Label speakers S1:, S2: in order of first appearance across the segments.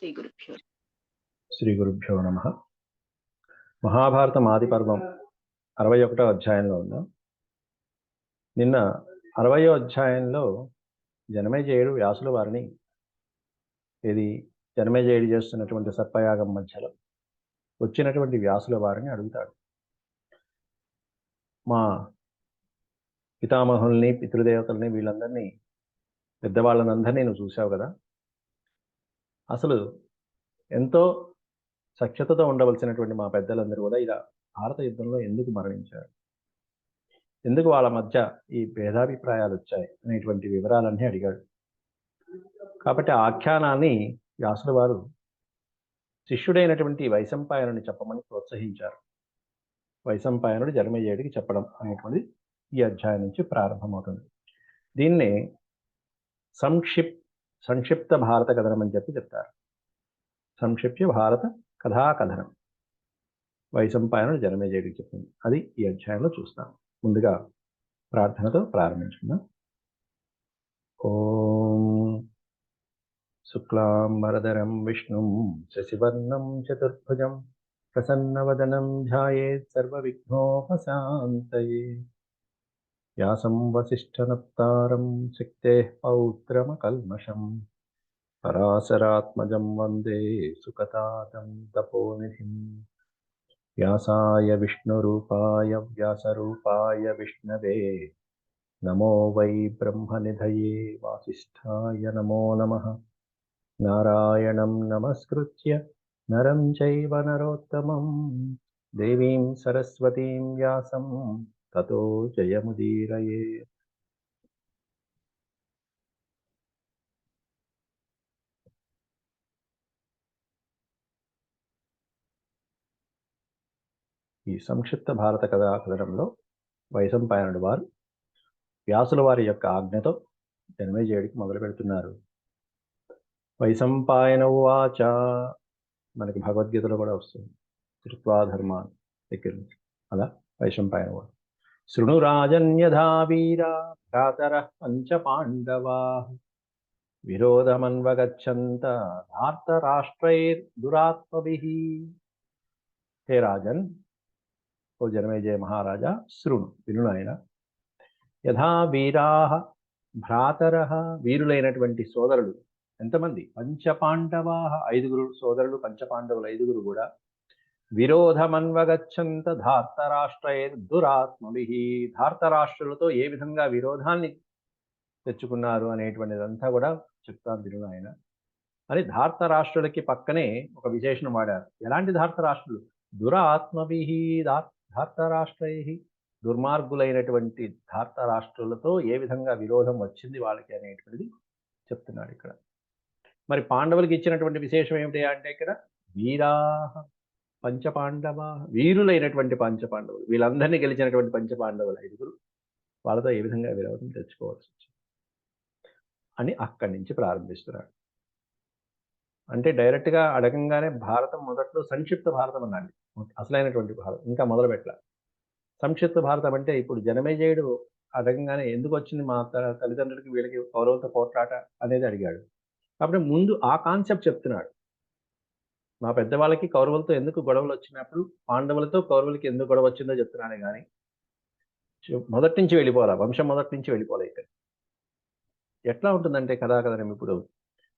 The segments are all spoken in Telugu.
S1: శ్రీ గురుభ్యో నమః. మహాభారతం ఆది పర్వం 61వ అధ్యాయంలో ఉన్నాం. నిన్న 60వ అధ్యాయంలో జనమేజయుడు వ్యాసుల వారిని జనమేజయుడు చేస్తున్నటువంటి సర్పయాగం మధ్యలో వచ్చినటువంటి వ్యాసుల వారిని అడుగుతాడు. మా పితామహుల్ని, పితృదేవతల్ని, వీళ్ళందరినీ, పెద్దవాళ్ళనందరినీ నువ్వు చూసావు కదా, అసలు ఎంతో సఖ్యతతో ఉండవలసినటువంటి మా పెద్దలందరూ కూడా ఇలా భారత యుద్ధంలో ఎందుకు మరణించారు, ఎందుకు వాళ్ళ మధ్య ఈ భేదాభిప్రాయాలు వచ్చాయి అనేటువంటి వివరాలన్నీ అడిగాడు. కాబట్టి ఆ ఆఖ్యానాన్ని వ్యాసుల వారు శిష్యుడైనటువంటి వైశంపాయనుని చెప్పమని ప్రోత్సహించారు. వైశంపాయనుడు జనమేజయుడికి చెప్పడం అనేటువంటిది ఈ అధ్యాయం నుంచి ప్రారంభమవుతుంది. దీన్నే సంక్షిప్త భారత కథనం అని చెప్తారు. సంక్షిప్య భారత కథాకథనం వైశంపాయనుడు జనమేజయుడికి చెప్పింది. అది ఈ అధ్యాయంలో చూస్తాం. ముందుగా ప్రార్థనతో ప్రారంభించుకుందాం. ఓం శుక్లాంబరధరం విష్ణుం శశివర్ణం చతుర్భుజం ప్రసన్నవదనం ధ్యాయేత్ సర్వవిఘ్నోపశాంతయే. వ్యాసం వసిష్ఠనప్తారం శక్తేః పౌత్రమకల్మషం పరాశరాత్మజం వందే సుఖతాతం తపోనిధిం. వ్యాసాయ విష్ణురూపాయ వ్యాసరూపాయ విష్ణవే నమో వై బ్రహ్మనిధయే వాసిష్ఠాయ నమో నమః. నారాయణం నమస్కృత్య నరం చైవ నరోత్తమం దేవీం సరస్వతీం వ్యాసం తతో జయముదీరయే. ఈ సంక్షిప్త భారత కథనంలో వైశంపాయనుడు వారు వ్యాసుల వారి యొక్క ఆజ్ఞతో జనమేజయుడికి మొదలు పెడుతున్నారు. వైశంపాయన ఉవాచ, మనకి భగవద్గీతలో కూడా వస్తుంది, శ్రుత్వా ధర్మాన్ దగ్గర నుంచి. అలా వైశంపాయన వారు, శృణు రాజన్యథా వీరా భ్రాతరః పంచ పాండవాః విరోధమన్వగచ్చంత ధార్తరాష్ట్రైర్దురాత్మభిః. హే రాజన్, ఓ జనమేజయ మహారాజా, శృణు, విను నాయన. యథా వీరాః భ్రాతరః, వీరులైనటువంటి సోదరులు ఎంతమంది? పంచపాండవాః, 5 సోదరులు, పంచపాండవులు 5 కూడా. విరోధమన్వగచ్చంత ధార్తరాష్ట్రైర్దురాత్మభిః, ధార్తరాష్ట్రులతో ఏ విధంగా విరోధాన్ని తెచ్చుకున్నారు అనేటువంటిదంతా కూడా చెప్తాను విను నాయన అని ధార్తరాష్ట్రులకి పక్కనే ఒక విశేషణం వాడారు. ఎలాంటి ధార్తరాష్ట్రులు? దురాత్మభిః ధార్తరాష్ట్రైః, దుర్మార్గులైనటువంటి ధార్తరాష్ట్రులతో ఏ విధంగా విరోధం వచ్చింది వాళ్ళకి అనేటువంటిది చెప్తున్నాడు ఇక్కడ. మరి పాండవులకి ఇచ్చినటువంటి విశేషం ఏమిటి అంటే ఇక్కడ వీరాః పంచపాండవ, వీరులైనటువంటి పంచపాండవులు, వీళ్ళందరినీ గెలిచినటువంటి పంచపాండవులు 5 వాళ్ళతో ఏ విధంగా విరోధం తెచ్చుకోవాల్సి వచ్చింది అని అక్కడి నుంచి ప్రారంభిస్తున్నాడు. అంటే డైరెక్ట్గా అడగంగానే భారతం మొదట్లో సంక్షిప్త భారతం అన్నాడు, అసలైనటువంటి భారతం ఇంకా మొదలు పెట్టాల. సంక్షిప్త భారతం అంటే ఇప్పుడు జనమేజయుడు అడగంగానే ఎందుకు వచ్చింది మా తల్లిదండ్రులకి వీళ్ళకి కౌరవులతో పోట్లాట అనేది అడిగాడు. కాబట్టి ముందు ఆ కాన్సెప్ట్ చెప్తున్నాడు. మా పెద్దవాళ్ళకి కౌరవులతో ఎందుకు గొడవలు వచ్చినప్పుడు పాండవులతో కౌరవులకి ఎందుకు గొడవ వచ్చిందో చెప్తున్నాడే కానీ మొదటి నుంచి వెళ్ళిపోవాలా, వంశం మొదటి నుంచి వెళ్ళిపోలే. ఇక్కడ ఎట్లా ఉంటుందంటే కథాకథనం, ఇప్పుడు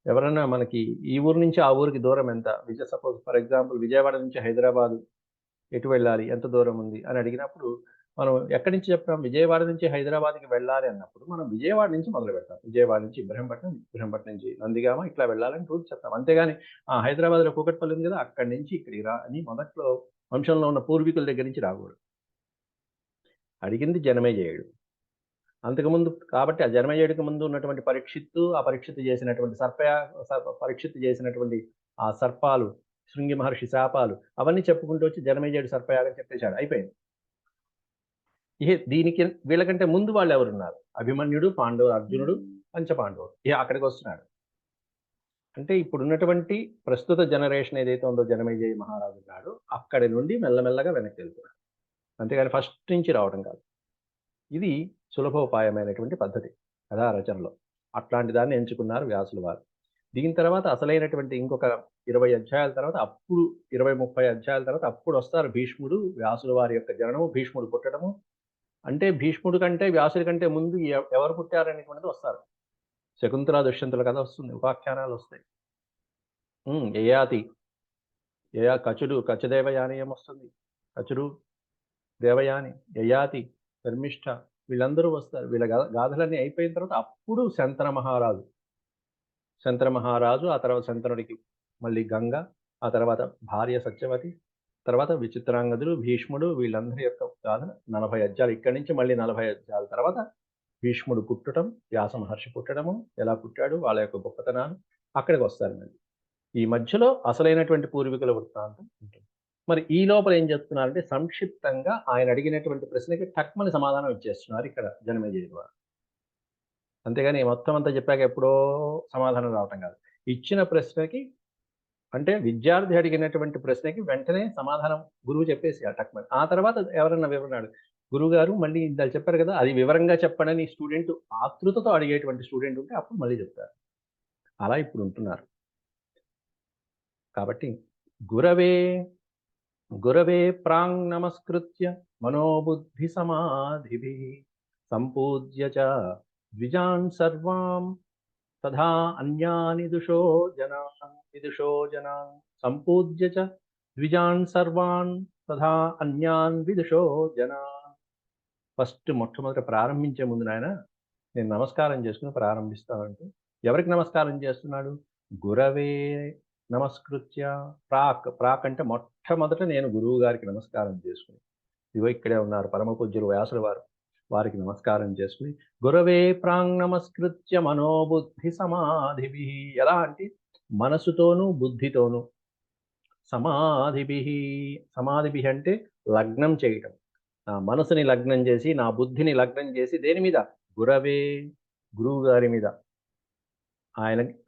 S1: ఎవరైనా మనకి ఈ ఊరు నుంచి ఆ ఊరికి దూరం ఎంత, సపోజ్ ఫర్ ఎగ్జాంపుల్ విజయవాడ నుంచి హైదరాబాదు ఎటు వెళ్ళాలి, ఎంత దూరం ఉంది అని అడిగినప్పుడు మనం ఎక్కడి నుంచి చెప్తాం? విజయవాడ నుంచి హైదరాబాద్కి వెళ్ళాలి అన్నప్పుడు మనం విజయవాడ నుంచి మొదలు పెడతాం. విజయవాడ నుంచి ఇబ్రహీంపట్నం, ఇబ్రహీంపట్నం నుంచి నందిగామ, ఇట్లా వెళ్ళాలని రూట్ చెప్తాం. అంతేగాని హైదరాబాద్లో కూకట్పల్లి ఉంది కదా, అక్కడి నుంచి ఇక్కడికి రా అని మొదట్లో వంశంలో ఉన్న పూర్వీకుల దగ్గర నుంచి రాకూడదు. అడిగింది జనమేజయుడు అంతకుముందు. కాబట్టి ఆ జనమేజయుడికి ముందు ఉన్నటువంటి పరీక్షిత్తు, ఆ పరీక్షిత్తు చేసినటువంటి ఆ సర్పాలు, శృంగి మహర్షి శాపాలు, అవన్నీ చెప్పుకుంటూ వచ్చి జనమేజయుడు సర్పయాగం చెప్పేశాడు, అయిపోయింది. దీనికి వీళ్ళకంటే ముందు వాళ్ళు ఎవరున్నారు? అభిమన్యుడు, పాండవుడు, అర్జునుడు, పంచపాండవుడు. అక్కడికి వస్తున్నాడు. అంటే ఇప్పుడున్నటువంటి ప్రస్తుత జనరేషన్ ఏదైతే ఉందో జనమేజయ మహారాజు ఉన్నాడు, అక్కడి నుండి మెల్లమెల్లగా వెనక్కి వెళ్తున్నాడు. అంతేగాని ఫస్ట్ నుంచి రావడం కాదు. ఇది సులభోపాయమైనటువంటి పద్ధతి కథా రచనలో. అట్లాంటి దాన్ని ఎంచుకున్నారు వ్యాసుల వారు. దీని తర్వాత అసలైనటువంటి ఇంకొక 20 అధ్యాయాల తర్వాత అప్పుడు 20, 30 అధ్యాయాల తర్వాత అప్పుడు వస్తారు భీష్ముడు, వ్యాసుల వారి యొక్క జననము, భీష్ముడు పుట్టడము. అంటే భీష్ముడి కంటే, వ్యాసుడి కంటే ముందు ఎవరు పుట్టారనేటువంటిది వస్తారు. శకుంతల, దుష్యంతుల కథ వస్తుంది. ఉపాఖ్యానాలు వస్తాయి. యయాతి, కచుడు, కచదేవయానీయం వస్తుంది. కచుడు, దేవయాని, యయాతి, ధర్మిష్ఠ వీళ్ళందరూ వస్తారు. వీళ్ళ గాథలన్నీ అయిపోయిన తర్వాత అప్పుడు శంతన మహారాజు, ఆ తర్వాత శంతనుడికి మళ్ళీ గంగ, ఆ తర్వాత భార్య సత్యవతి, తర్వాత విచిత్రాంగదుడు, భీష్ముడు వీళ్ళందరి యొక్క గాథలు 40 అధ్యాయాలు. ఇక్కడి నుంచి మళ్ళీ 40 అధ్యాయాల తర్వాత భీష్ముడు పుట్టడం, వ్యాస మహర్షి పుట్టడము, ఎలా పుట్టాడు, వాళ్ళ యొక్క గొప్పతనాలు అక్కడికి వస్తారు. మళ్ళీ ఈ మధ్యలో అసలైనటువంటి పూర్వీకుల వృత్తాంతం ఉంటుంది. మరి ఈ లోపల ఏం చెప్తున్నారంటే సంక్షిప్తంగా ఆయన అడిగినటువంటి ప్రశ్నకి టక్మని సమాధానం ఇచ్చేస్తున్నారు ఇక్కడ జనమేజయ ద్వారా. అంతేగాని మొత్తం అంతా చెప్పాక ఎప్పుడో సమాధానం రావటం కాదు. ఇచ్చిన ప్రశ్నకి, అంటే విద్యార్థి అడిగినటువంటి ప్రశ్నకి వెంటనే సమాధానం గురువు చెప్పేసి ఆ టక్మని. ఆ తర్వాత ఎవరన్నా వివరణాడు గురువుగారు మళ్ళీ ఇందాక చెప్పారు కదా, అది వివరంగా చెప్పడని స్టూడెంట్ ఆతృతతో అడిగేటువంటి స్టూడెంట్ ఉంటే అప్పుడు మళ్ళీ చెప్తారు. అలా ఇప్పుడు ఉంటున్నారు. కాబట్టి గురవే ప్రాంగ్ నమస్కృత్య మనోబుద్ధి సమాధిభిః సంపూజ్య చ ద్విజాన్ సర్వాం తథా అన్యాని విదుషో జనాన్ సంపూజ్య చ ద్విజాన్ సర్వాన్ తథా అన్యాన్ విదుషో జనాన్. ఫస్ట్ మొట్టమొదట ప్రారంభించే ముందు నాయన నేను నమస్కారం చేసుకుని ప్రారంభిస్తానంటూ ఎవరికి నమస్కారం చేస్తున్నాడు? గురవే నమస్కృత్య. ప్రాక్ అంటే మొట్టమొదట నేను గురువు గారికి నమస్కారం చేసుకుని, ఇవో ఇక్కడే ఉన్నారు పరమ పూజ్యులు వ్యాసుల వారు, వారికి నమస్కారం చేసుకుని గురవే ప్రాంగ్ నమస్కృత్య మనోబుద్ధి సమాధిభిః. ఎలా అంటే మనసుతోనూ బుద్ధితోనూ, సమాధిభిః అంటే లగ్నం చేయటం. నా మనసుని లగ్నం చేసి, నా బుద్ధిని లగ్నం చేసి, దేని మీద? గురవే, గురువు గారి మీద.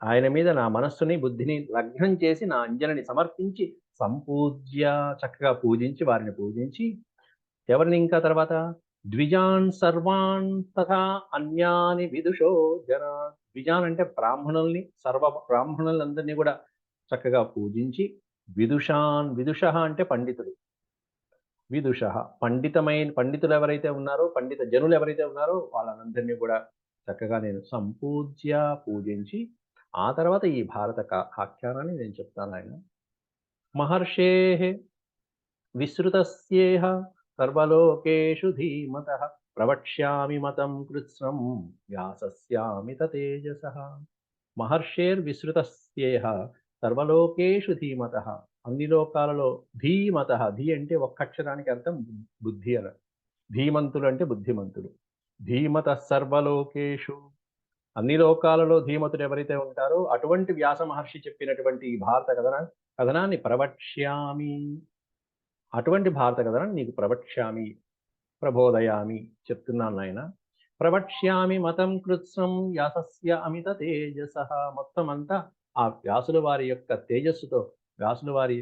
S1: ఆయన మీద నా మనస్సుని బుద్ధిని లగ్నం చేసి, నా అంజలిని సమర్పించి, సంపూజ్య చక్కగా పూజించి, వారిని పూజించి, ఎవరిని ఇంకా తర్వాత ద్విజాన్ సర్వాన్ తథా అన్యాని విదుషో జనాన్. ద్విజాన్ అంటే బ్రాహ్మణుల్ని, సర్వ బ్రాహ్మణులందరినీ కూడా చక్కగా పూజించి, విదుష అంటే పండితుడు, విదుష పండితులు ఎవరైతే ఉన్నారో, పండిత జనులు ఎవరైతే ఉన్నారో వాళ్ళందరినీ కూడా చక్కగా నేను సంపూజ్య పూజించి, ఆ తర్వాత ఈ భారత ఆఖ్యానాన్ని నేను చెప్తాను. ఆయన మహర్షే విశ్రుతస్యేహ సర్వలోకేషు ధీమతః ప్రవక్ష్యామి మతం కృత్స్నం వ్యాసస్యామిత తేజసః. మహర్షేర్విశ్రుతస్యేహ సర్వలోకేషు ధీమతః. అన్ని లోకాలలో ధీమతః, ధీ అంటే ఒక్క అక్షరానికి అర్థం బుద్ధి అని. ధీమంతులు అంటే బుద్ధిమంతులు. ధీమతః సర్వలోకేషు, అన్ని లోకాలలో ధీమతుడు ఎవరైతే ఉంటారో అటువంటి వ్యాస మహర్షి చెప్పినటువంటి ఈ భారత కథనాన్ని ప్రవక్ష్యామి, అటువంటి భారత కథనాన్ని నీకు ప్రవక్ష్యామి, ప్రబోధయామి, చెప్తున్నాను నాయన. ప్రవక్ష్యామి మతం కృత్స్నం వ్యాసస్య అమిత తేజసః. మొత్తం అంతా ఆ వ్యాసుల వారి యొక్క తేజస్సుతో, వ్యాసుల వారి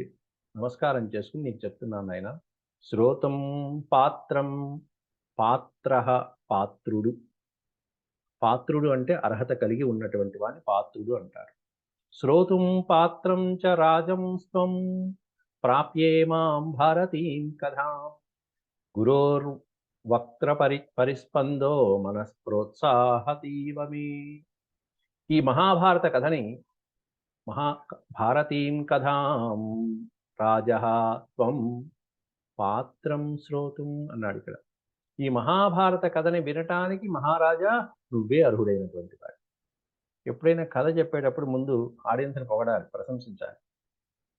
S1: నమస్కారం చేసుకుని నీకు చెప్తున్నాను నాయన. శ్రోతం పాత్రం, పాత్రః పాత్రుడు. పాత్రుడు అంటే అర్హత కలిగి ఉన్నటువంటి వాడిని పాత్రుడు అంటారు. శ్రోతుం పాత్రం చ రాజం స్వం ప్రాప్యే మాం భారతీం కథాం గురోర్ వక్త్ర పరిస్పందో మనస్ప్రోత్సాహతీవ మే. ఈ మహాభారత కథని, భారతీం కథాం రాజః త్వం పాత్రం శ్రోతుం అన్నాడు ఇక్కడ. ఈ మహాభారత కథని వినటానికి మహారాజా నువ్వే అర్హుడైనటువంటి వాడు. ఎప్పుడైనా కథ చెప్పేటప్పుడు ముందు ఆడియన్స్ని పొగడాలి, ప్రశంసించాలి.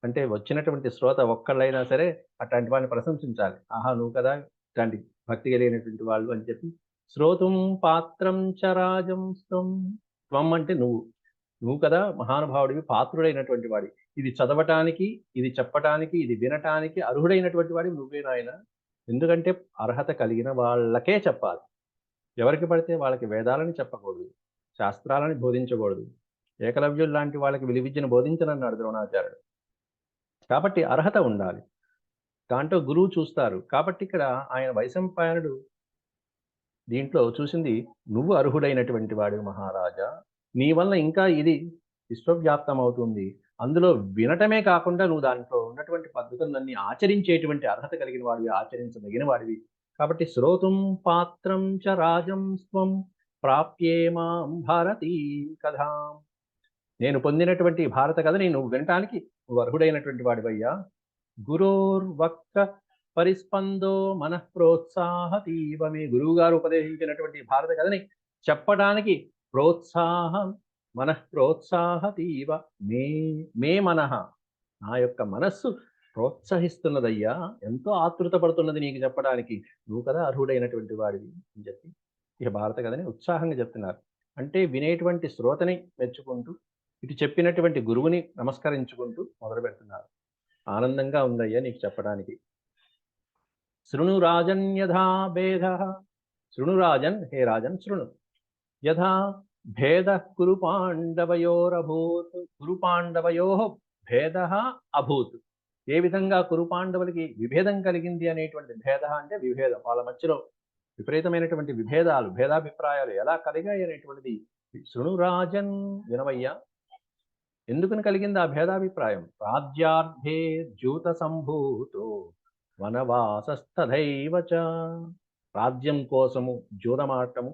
S1: అంటే వచ్చినటువంటి శ్రోత ఒక్కళ్ళైనా సరే అట్లాంటి వాడిని ప్రశంసించాలి. ఆహా నువ్వు కదా ఇట్లాంటి భక్తి కలిగినటువంటి వాళ్ళు అని చెప్పి. శ్రోతుం పాత్రం చ రాజం స్వం. త్వం అంటే నువ్వు కదా మహానుభావుడివి, పాత్రుడైనటువంటి వాడి. ఇది చదవటానికి, ఇది చెప్పటానికి, ఇది వినటానికి అర్హుడైనటువంటి వాడి నువ్వే నాయన. ఎందుకంటే అర్హత కలిగిన వాళ్ళకే చెప్పాలి. ఎవరికి పడితే వాళ్ళకి వేదాలని చెప్పకూడదు, శాస్త్రాలని బోధించకూడదు. ఏకలవ్యులు లాంటి వాళ్ళకి విలువిద్యను బోధించనన్నాడు ద్రోణాచార్యుడు. కాబట్టి అర్హత ఉండాలి, దాంట్లో గురువు చూస్తారు. కాబట్టి ఇక్కడ ఆయన వైశంపాయనుడు దీంట్లో చూసింది నువ్వు అర్హుడైనటువంటి వాడు మహారాజా, నీ వల్ల ఇంకా ఇది విశ్వవ్యాప్తం అవుతుంది. అందులో వినటమే కాకుండా నువ్వు దాంట్లో ఉన్నటువంటి పద్ధతులన్నీ ఆచరించేటువంటి అర్హత కలిగిన వాడివి, ఆచరించదగిన వాడివి. కాబట్టి శ్రోతుం పాత్రం చ రాజం స్వం ప్రాప్యే మాం భారతీం కథాం. నేను పొందినటువంటి భారత కథని నువ్వు వినటానికి నువ్వు అర్హుడైనటువంటి వాడివయ్యా. గురోర్వక్త పరిస్పందో మనః ప్రోత్సాహతీవ. మీ గురువు గారు ఉపదేశించినటువంటి భారత కథని చెప్పడానికి ప్రోత్సాహం మనః ప్రోత్సాహతీవ. మే మే మనః, నా యొక్క మనస్సు ప్రోత్సహిస్తున్నదయ్యా, ఎంతో ఆతృత పడుతున్నది నీకు చెప్పడానికి. నువ్వు కదా అర్హుడైనటువంటి వాడివి అని చెప్పి ఇక భారత కథని ఉత్సాహంగా చెప్తున్నారు. అంటే వినేటువంటి శ్రోతని మెచ్చుకుంటూ, ఇటు చెప్పినటువంటి గురువుని నమస్కరించుకుంటూ మొదలు పెడుతున్నారు. ఆనందంగా ఉందయ్యా నీకు చెప్పడానికి. శృణు రాజన్ యథా భేద. శృణు రాజన్, హే రాజన్ శృణు. యథా భేద కురు పాండవయోరభూత్. కురు పాండవయో భేద అభూత్. ఏ విధంగా కురు పాండవులకి విభేదం కలిగింది అనేటువంటి భేద అంటే విభేదం, వాళ్ళ మధ్యలో విపరీతమైనటువంటి విభేదాలు, భేదాభిప్రాయాలు ఎలా కలిగాయి అనేటువంటిది శృణు రాజన్, వినవయ్యా. ఎందుకని కలిగింది ఆ భేదాభిప్రాయం? రాజ్యార్థే ద్యూత సంభూతో వనవాసస్తథైవ చ. రాజ్యం కోసము జూదమాటము,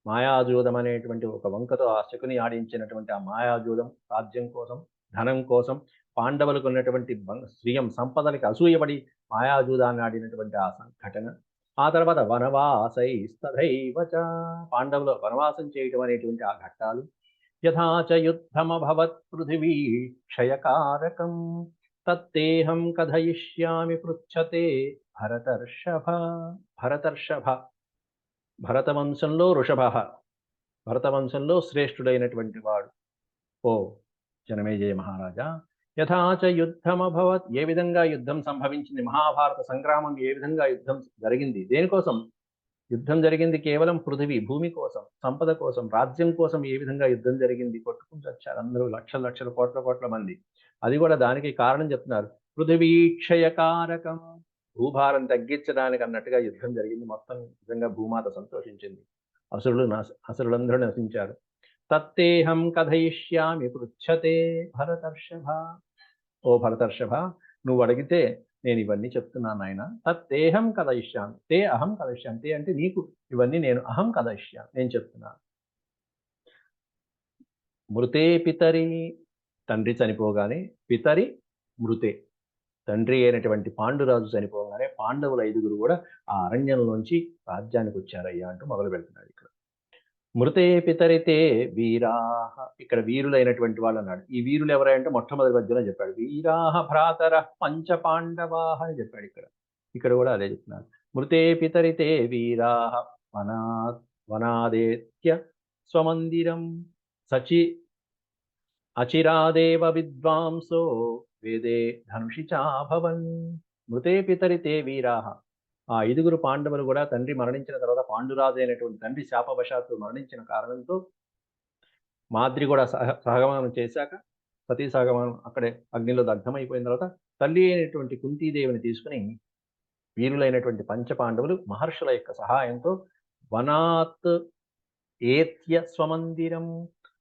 S1: మాయాజూదం అనేటువంటి ఒక వంకతో ఆ శకుని ఆడించినటువంటి ఆ మాయాజూదం, రాజ్యం కోసం, ధనం కోసం, పాండవులకు ఉన్నటువంటి స్వీయం సంపదలకి అసూయపడి మాయాజూదాన్ని ఆడినటువంటి ఆ సంఘటన. ఆ తర్వాత వనవాసైస్తథైవ చ, పాండవులు వనవాసం చేయటం అనేటువంటి ఆ ఘట్టాలు. యథా చ యుద్ధమభవత్ పృథివీ క్షయకారకం తత్తేహం కథయిష్యామి పృచ్ఛతే భరతర్షభ. భరతర్షభ, భరతవంశంలో ఋషభ, భరతవంశంలో శ్రేష్ఠుడైనటువంటి వాడు ఓ జనమేజయ మహారాజా. యథా చ యుద్ధమభవత్, ఏ విధంగా యుద్ధం సంభవించింది, మహాభారత సంగ్రామం ఏ విధంగా యుద్ధం జరిగింది, దేనికోసం యుద్ధం జరిగింది? కేవలం పృథివీ, భూమి కోసం, సంపద కోసం, రాజ్యం కోసం ఏ విధంగా యుద్ధం జరిగింది? కొట్టుకుని వచ్చారు అందరూ, లక్షల లక్షల కోట్ల కోట్ల మంది. అది కూడా దానికి కారణం చెప్తున్నారు. పృథివీ క్షయకారకం, భూభారం తగ్గించడానికి అన్నట్టుగా యుద్ధం జరిగింది. మొత్తం నిజంగా భూమాత సంతోషించింది. అసురులందరూ నశించారు. తత్తేహం కథయిష్యామి పృచ్ఛతే భరతర్షభ. ఓ భరతర్షభ, నువ్వు అడిగితే నేను ఇవన్నీ చెప్తున్నాను ఆయన. తత్తేహం కథయిష్యామి, తే అహం కథయిష్యామి. తే అంటే నీకు, ఇవన్నీ నేను, అహం కథయిష్యామి నేను చెప్తున్నాను. మృతే పితరి, తండ్రి చనిపోగానే, పితరి మృతే, తండ్రి అయినటువంటి పాండురాజు చనిపోగానే పాండవుల 5గురు కూడా ఆ అరణ్యంలోంచి రాజ్యానికి వచ్చారయ్యా అంటూ మొదలు పెడుతున్నాడు ఇక్కడ. మృతే పితరితే వీరాహ, ఇక్కడ వీరులైనటువంటి వాళ్ళు అన్నాడు. ఈ వీరులు ఎవరంటే మొట్టమొదటి పద్యంలో చెప్పాడు. వీరాహ భ్రాతర పంచ పాండవాహ అని చెప్పాడు ఇక్కడ. ఇక్కడ కూడా అదే చెప్తున్నాడు. మృతే పితరితే వీరాహ వనా వనాదేత్య స్వమందిరం సచి అచిరాదేవ విద్వాంసో వేదే ధనుషి చాభవన్. మృతే పితరితే వీరాహ, ఆ 5గురు పాండవులు కూడా తండ్రి మరణించిన తర్వాత, పాండురాజు అయినటువంటి తండ్రి శాపవశాత్తు మరణించిన కారణంతో మాద్రి కూడా సహగమనం చేశాక, సతీ సహగమనం అక్కడే అగ్నిలో దగ్ధమైపోయిన తర్వాత తల్లి అయినటువంటి కుంతీదేవిని తీసుకుని వీరులైనటువంటి పంచపాండవులు మహర్షుల యొక్క సహాయంతో వనాత్ ఏత్య స్వమందిరం,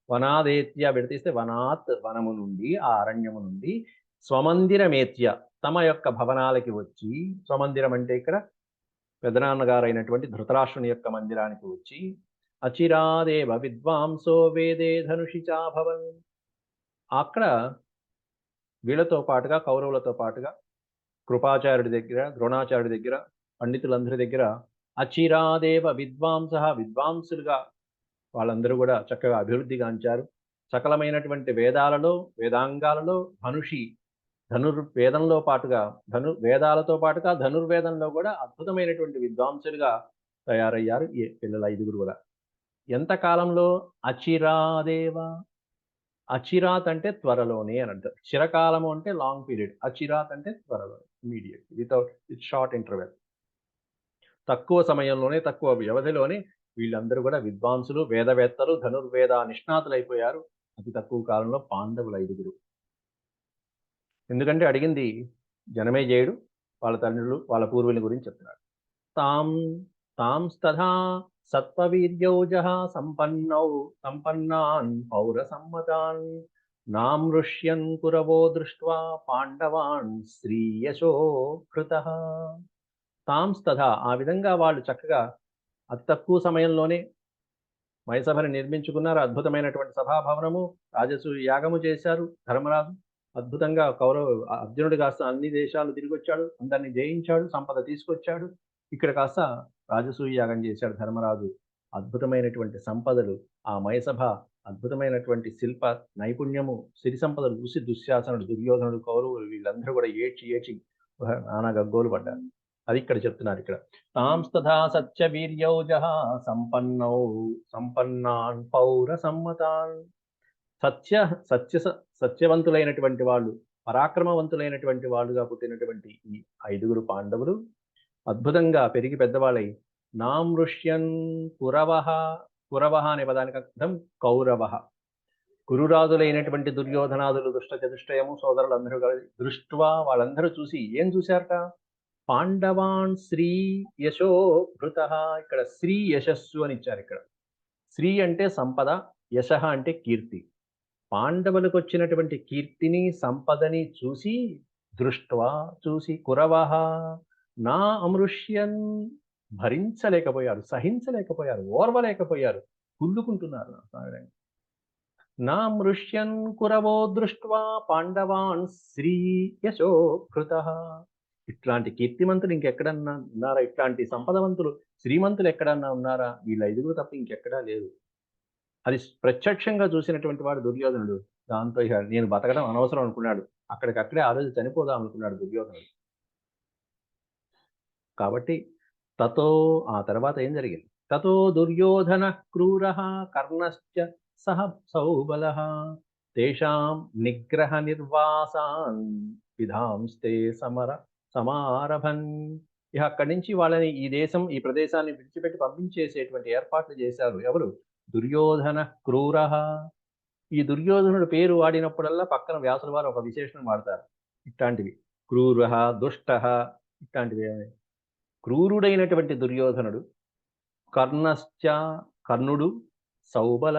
S1: వనాదేత్య విడతీస్తే వనాత్, వనము నుండి, ఆ అరణ్యము నుండి, స్వమందిరమేత్య తమ యొక్క భవనాలకి వచ్చి, స్వమందిరం అంటే ఇక్కడ పెదనాన్నగారైనటువంటి ధృతరాష్ట్రుని యొక్క మందిరానికి వచ్చి, అచిరాదేవ విద్వాంసో వేదే ధనుషి చాభవన్. అక్కడ వీళ్ళతో పాటుగా, కౌరవులతో పాటుగా కృపాచార్యుడి దగ్గర, ద్రోణాచార్యుడి దగ్గర, పండితులందరి దగ్గర అచిరాదేవ విద్వాంస, విద్వాంసులుగా వాళ్ళందరూ కూడా చక్కగా అభివృద్ధిగాంచారు. సకలమైనటువంటి వేదాలలో, వేదాంగాలలో ధనుషి, ధనుర్వేదంలో పాటుగా, వేదాలతో పాటుగా ధనుర్వేదంలో కూడా అద్భుతమైనటువంటి విద్వాంసులుగా తయారయ్యారు ఈ పిల్లల 5గురు కూడా. ఎంత కాలంలో? అచిరాదేవ, అచిరాత్ అంటే త్వరలోనే అని అంటారు. చిరకాలము అంటే లాంగ్ పీరియడ్, అచిరాత్ అంటే త్వరలో, ఇమీడియట్, విత్ షార్ట్ ఇంటర్వెల్. తక్కువ సమయంలోనే, తక్కువ వ్యవధిలోనే వీళ్ళందరూ కూడా విద్వాంసులు, వేదవేత్తలు, ధనుర్వేద నిష్ణాతులైపోయారు అతి తక్కువ కాలంలో పాండవుల 5గురు. ఎందుకంటే అడిగింది జనమేజయుడు వాళ్ళ తండ్రులు, వాళ్ళ పూర్వుల గురించి చెప్తున్నాడు. తాం తాంస్తథా సత్వవీర్యౌజః సంపన్నాన్ పౌర సమ్మతాన్ నామృష్యన్ కురవో దృష్ట్వా పాండవాన్ శ్రీయశో కృతః. తాంస్తథా ఆ విధంగా వాళ్ళు చక్కగా అతి తక్కువ సమయంలోనే మయసభని నిర్మించుకున్నారు. అద్భుతమైనటువంటి సభాభవనము, రాజసూయ యాగము చేశారు ధర్మరాజు. అద్భుతంగా అర్జునుడు కాస్త అన్ని దేశాలు తిరిగొచ్చాడు, అందరిని జయించాడు, సంపద తీసుకొచ్చాడు. ఇక్కడ కాస్త రాజసూయ యాగం చేశాడు ధర్మరాజు. అద్భుతమైనటువంటి సంపదలు, ఆ మయసభ అద్భుతమైనటువంటి శిల్ప నైపుణ్యము, సిరి సంపదలు చూసి దుశ్శాసనుడు, దుర్యోధనుడు, కౌరవులు వీళ్ళందరూ కూడా ఏడ్చి ఏడ్చి నానా గగ్గోలు పడ్డారు. అది ఇక్కడ చెప్తున్నారు. ఇక్కడ తాంస్తథా సత్య వీర్యౌజః సంపన్నాన్ పౌర సమ్మతాన్. సత్యవంతులైనటువంటి వాళ్ళు, పరాక్రమవంతులైనటువంటి వాళ్ళుగా పుట్టినటువంటి ఈ 5గురు పాండవులు అద్భుతంగా పెరిగి పెద్దవాళ్ళై నామృష్యన్ కురవః. కురవః అనే పదానికి అర్థం కౌరవః. కురురాజులైనటువంటి దుర్యోధనాదులు, దుష్ట చతుష్టయము సోదరులందరూ దృష్ట్వా వాళ్ళందరూ చూసి ఏం చూశారట? పాండవాన్ శ్రీ యశో భృత. ఇక్కడ శ్రీ యశస్సు అని ఇచ్చారు. ఇక్కడ శ్రీ అంటే సంపద, యశ అంటే కీర్తి. పాండవులకు వచ్చినటువంటి కీర్తిని, సంపదని చూసి, దృష్ట్వా చూసి, కురవః నా అమృష్యన్ భరించలేకపోయారు, సహించలేకపోయారు, ఓర్వలేకపోయారు, కుళ్ళుకుంటున్నారు. నా మృష్యన్ కురవో దృష్ట్వా పాండవాన్ శ్రీ యశో కృతః. ఇట్లాంటి కీర్తిమంతులు ఇంకెక్కడన్నా ఉన్నారా? ఇట్లాంటి సంపదవంతులు, శ్రీమంతులు ఎక్కడన్నా ఉన్నారా? వీళ్ళ 5గురు తప్ప ఇంకెక్కడా లేరు. అది ప్రత్యక్షంగా చూసినటువంటి వాడు దుర్యోధనుడు. దాంతో ఇక నేను బతకడం అనవసరం అనుకున్నాడు. అక్కడికక్కడే ఆ రోజు చనిపోదాం అనుకున్నాడు దుర్యోధనుడు. కాబట్టి ఆ తర్వాత ఏం జరిగింది? తతో దుర్యోధన క్రూరః కర్ణశ్చ సహ సౌబలః తేషాం నిగ్రహ నిర్వాసాన్ విధాంస్తే సమారభన్. ఇక అక్కడి నుంచి వాళ్ళని ఈ ప్రదేశాన్ని విడిచిపెట్టి పంపించేసేటువంటి ఏర్పాట్లు చేశారు. ఎవరు? దుర్యోధన క్రూరః. ఈ దుర్యోధనుడు పేరు వాడినప్పుడల్లా పక్కన వ్యాసుల వారు ఒక విశేషణం వాడతారు. ఇట్లాంటివి క్రూరః, దుష్టః, ఇట్లాంటివి. క్రూరుడైనటువంటి దుర్యోధనుడు, కర్ణుడు, సౌబల